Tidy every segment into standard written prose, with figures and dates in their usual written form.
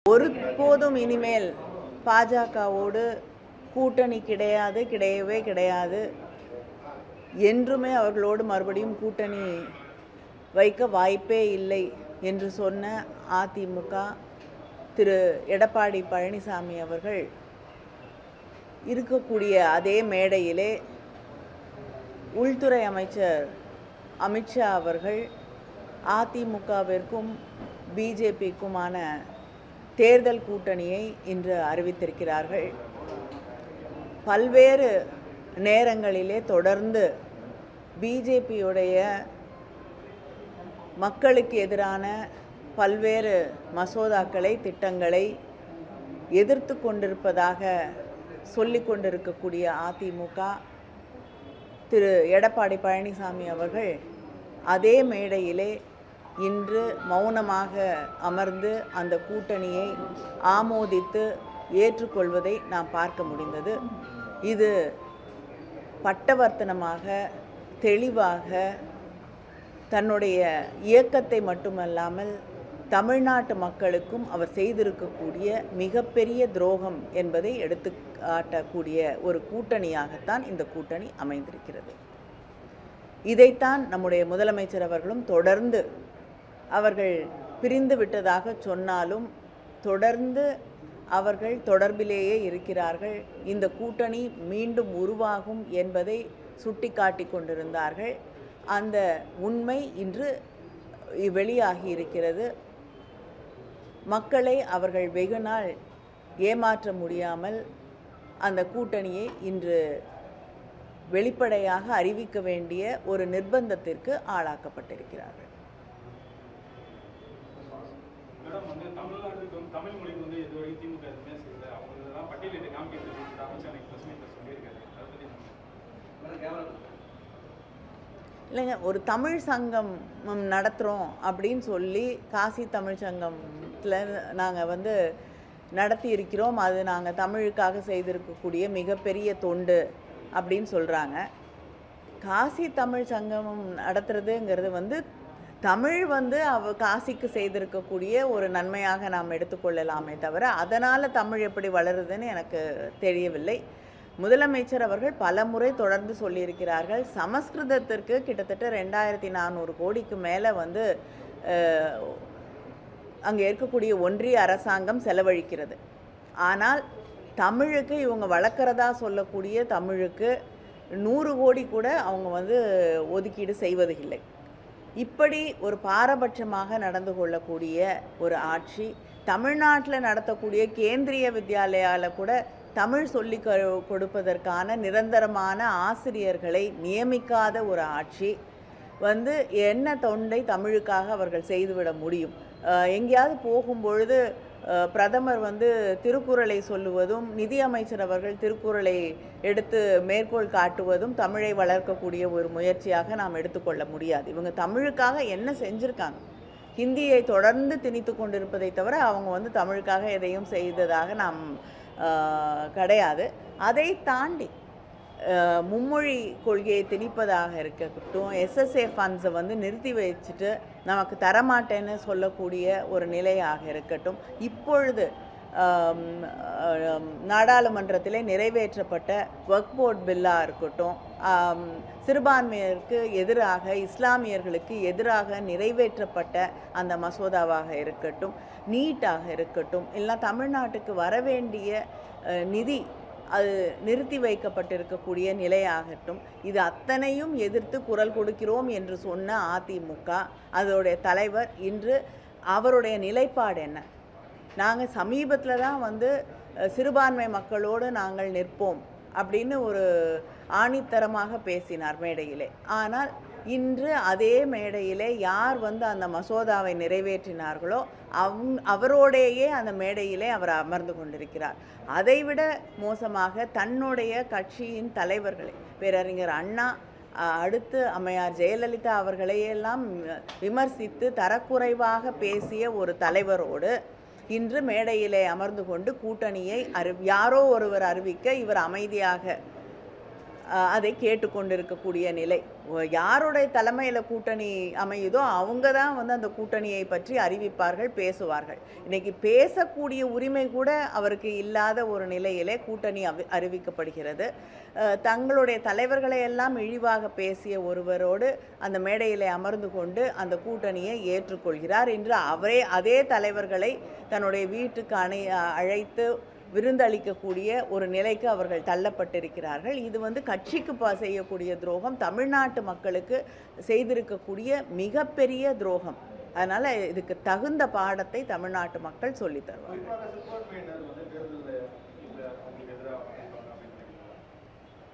ஒருபோதும் இனிமேல் பாஜகவோடு கூட்டணி கிடையாது, கிடையவே கிடையாது. என்றுமே அவர்களோடு மறுபடியும் கூட்டணி வைக்க வாய்ப்பே இல்லை என்று சொன்ன அதிமுக திரு எடப்பாடி பழனிசாமி அவர்கள் இருக்கக்கூடிய அதே மேடையிலே உள்துறை அமைச்சர் அமித்ஷா அவர்கள் அதிமுகவிற்கும் பிஜேபிக்குமான தேர்தல் கூட்டணியை இன்று அறிவித்திருக்கிறார்கள். பல்வேறு நேரங்களிலே தொடர்ந்து பிஜேபியுடைய மக்களுக்கு எதிரான பல்வேறு மசோதாக்களை, திட்டங்களை எதிர்த்து கொண்டிருப்பதாக சொல்லிக் கொண்டிருக்கக்கூடிய அதிமுக திரு எடப்பாடி பழனிசாமி அவர்கள் அதே மேடையிலே இன்று மௌனமாக அமர்ந்து அந்த கூட்டணியை ஆமோதித்து ஏற்றுக்கொள்வதை நாம் பார்க்க முடிந்தது. இது பட்டவர்த்தனமாக, தெளிவாக தன்னுடைய இயக்கத்தை மட்டுமல்லாமல் தமிழ்நாட்டு மக்களுக்கும் அவர் செய்திருக்கக்கூடிய மிகப்பெரிய துரோகம் என்பதை எடுத்து காட்டக்கூடிய ஒரு கூட்டணியாகத்தான் இந்த கூட்டணி அமைந்திருக்கிறது. இதைத்தான் நம்முடைய முதலமைச்சர் அவர்களும் தொடர்ந்து அவர்கள் பிரிந்து விட்டதாக சொன்னாலும் தொடர்ந்து அவர்கள் தொடர்பிலேயே இருக்கிறார்கள். இந்த கூட்டணி மீண்டும் உருவாகும் என்பதை சுட்டிக்காட்டி கொண்டிருந்தார்கள். அந்த உண்மை இன்று வெளியாகி இருக்கிறது. மக்களை அவர்கள் வெகுநாள் ஏமாற்ற முடியாமல் அந்த கூட்டணியை இன்று வெளிப்படையாக அறிவிக்க வேண்டிய ஒரு நிர்பந்தத்திற்கு ஆளாக்கப்பட்டிருக்கிறார்கள். இல்லைங்க, ஒரு தமிழ் சங்கம் நடத்துகிறோம் அப்படின்னு சொல்லி காசி தமிழ் சங்கத்தில் நாங்கள் நடத்தி இருக்கிறோம். அது நாங்கள் தமிழுக்காக செய்திருக்கக்கூடிய மிகப்பெரிய தொண்டு அப்படின்னு சொல்கிறாங்க. காசி தமிழ் சங்கம் நடத்துறதுங்கிறது தமிழ் காசிக்கு செய்திருக்கக்கூடிய ஒரு நன்மையாக நாம் எடுத்துக்கொள்ளலாமே தவிர அதனால் தமிழ் எப்படி வளருதுன்னு எனக்கு தெரியவில்லை. முதலமைச்சர் அவர்கள் பல முறை தொடர்ந்து சொல்லியிருக்கிறார்கள். சமஸ்கிருதத்திற்கு கிட்டத்தட்ட 2400 கோடிக்கு மேலே அங்கே இருக்கக்கூடிய ஒன்றிய அரசாங்கம் செலவழிக்கிறது. ஆனால் தமிழுக்கு இவங்க வளர்க்குறதா சொல்லக்கூடிய தமிழுக்கு 100 கோடி கூட அவங்க ஒதுக்கீடு செய்வதில்லை. இப்படி ஒரு பாரபட்சமாக நடந்து கொள்ளக்கூடிய ஒரு ஆட்சி, தமிழ்நாட்டில் நடத்தக்கூடிய கேந்திரிய வித்யாலயாவில் கூட தமிழ் சொல்லி கொடுப்பதற்கான நிரந்தரமான ஆசிரியர்களை நியமிக்காத ஒரு ஆட்சி என்ன தொண்டை தமிழுக்காக அவர்கள் செய்துவிட முடியும்? எங்கேயாவது போகும்பொழுது பிரதமர் திருக்குறளை சொல்லுவதும், நிதியமைச்சர் அவர்கள் திருக்குறளை எடுத்து மேற்கோள் காட்டுவதும் தமிழை வளர்க்கக்கூடிய ஒரு முயற்சியாக நாம் எடுத்துக்கொள்ள முடியாது. இவங்க தமிழுக்காக என்ன செஞ்சுருக்காங்க? ஹிந்தியை தொடர்ந்து திணித்து கொண்டிருப்பதை தவிர அவங்க தமிழுக்காக எதையும் செய்ததாக நாம் கிடையாது. அதை தாண்டி மும்மொழி கொள்கையை திணிப்பதாக இருக்கட்டும், SSA ஃபண்ட்ஸை நிறுத்தி வச்சுட்டு நமக்கு தரமாட்டேன்னு சொல்லக்கூடிய ஒரு நிலையாக இருக்கட்டும், இப்பொழுது நாடாளுமன்றத்திலே நிறைவேற்றப்பட்ட வக்ஃப் போர்ட் பில்லாக இருக்கட்டும், சிறுபான்மையருக்கு எதிராக, இஸ்லாமியர்களுக்கு எதிராக நிறைவேற்றப்பட்ட அந்த மசோதாவாக இருக்கட்டும், நீட்டாக இருக்கட்டும், இல்லை தமிழ்நாட்டுக்கு வரவேண்டிய நிதி அது நிறுத்தி வைக்கப்பட்டிருக்கக்கூடிய நிலையாகட்டும், இது அத்தனையும் எதிர்த்து குரல் கொடுக்கிறோம் என்று சொன்ன அதிமுக அதோடைய தலைவர் இன்று அவருடைய நிலைப்பாடு என்ன? நாங்கள் சமீபத்தில் தான் சிறுபான்மை மக்களோடு நாங்கள் நிற்போம் அப்படின்னு ஒரு ஆணித்தரமாக பேசினார் மேடையிலே. ஆனால் இன்று அதே மேடையிலே யார் அந்த மசோதாவை நிறைவேற்றினார்களோ அவரோடையே அந்த மேடையிலே அவர் அமர்ந்து கொண்டிருக்கிறார். அதைவிட மோசமாக தன்னுடைய கட்சியின் தலைவர்களை, பேரறிஞர் அண்ணா, அடுத்து அம்மையார் ஜெயலலிதா அவர்களையெல்லாம் விமர்சித்து தரக்குறைவாக பேசிய ஒரு தலைவரோடு இன்று மேடையிலே அமர்ந்து கொண்டு கூட்டணியை யாரோ ஒருவர் அறிவிக்க இவர் அமைதியாக அதை கேட்டுக்கொண்டிருக்கக்கூடிய நிலை. யாருடைய தலைமையில் கூட்டணி அமையுதோ அவங்க தான் வந்து அந்த கூட்டணியை பற்றி அறிவிப்பார்கள், பேசுவார்கள். இன்னைக்கு பேசக்கூடிய உரிமை கூட அவருக்கு இல்லாத ஒரு நிலையிலே கூட்டணி அறிவிக்கப்படுகிறது. தங்களுடைய தலைவர்களை எல்லாம் இழிவாக பேசிய ஒருவரோடு அந்த மேடையிலே அமர்ந்து கொண்டு அந்த கூட்டணியை ஏற்றுக்கொள்கிறார் என்று அவரே அதே தலைவர்களை தன்னுடைய வீட்டுக்கு அழைத்து விருந்தளிக்கக்கூடிய ஒரு நிலைக்கு அவர்கள் தள்ளப்பட்டிருக்கிறார்கள். இது வந்து கட்சிக்கு செய்யக்கூடிய துரோகம், தமிழ்நாட்டு மக்களுக்கு செய்திருக்கக்கூடிய மிகப்பெரிய துரோகம். அதனால் இதுக்கு தகுந்த பாடத்தை தமிழ்நாட்டு மக்கள் சொல்லித் தருவார்கள்.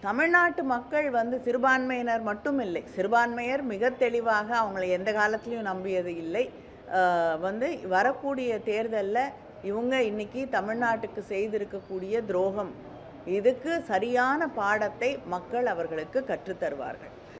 தமிழ்நாட்டு மக்கள் வந்து சிறுபான்மையினர் மட்டும் இல்லை, சிறுபான்மையர் மிக தெளிவாக அவங்களை எந்த காலத்திலையும் நம்பியது இல்லை. வந்து வரக்கூடிய தேர்தலில் இவங்க இன்னைக்கு தமிழ்நாட்டுக்கு செய்திருக்கக்கூடிய துரோகம், இதுக்கு சரியான பாடத்தை மக்கள் அவர்களுக்கு கற்றுத்தருவார்கள்.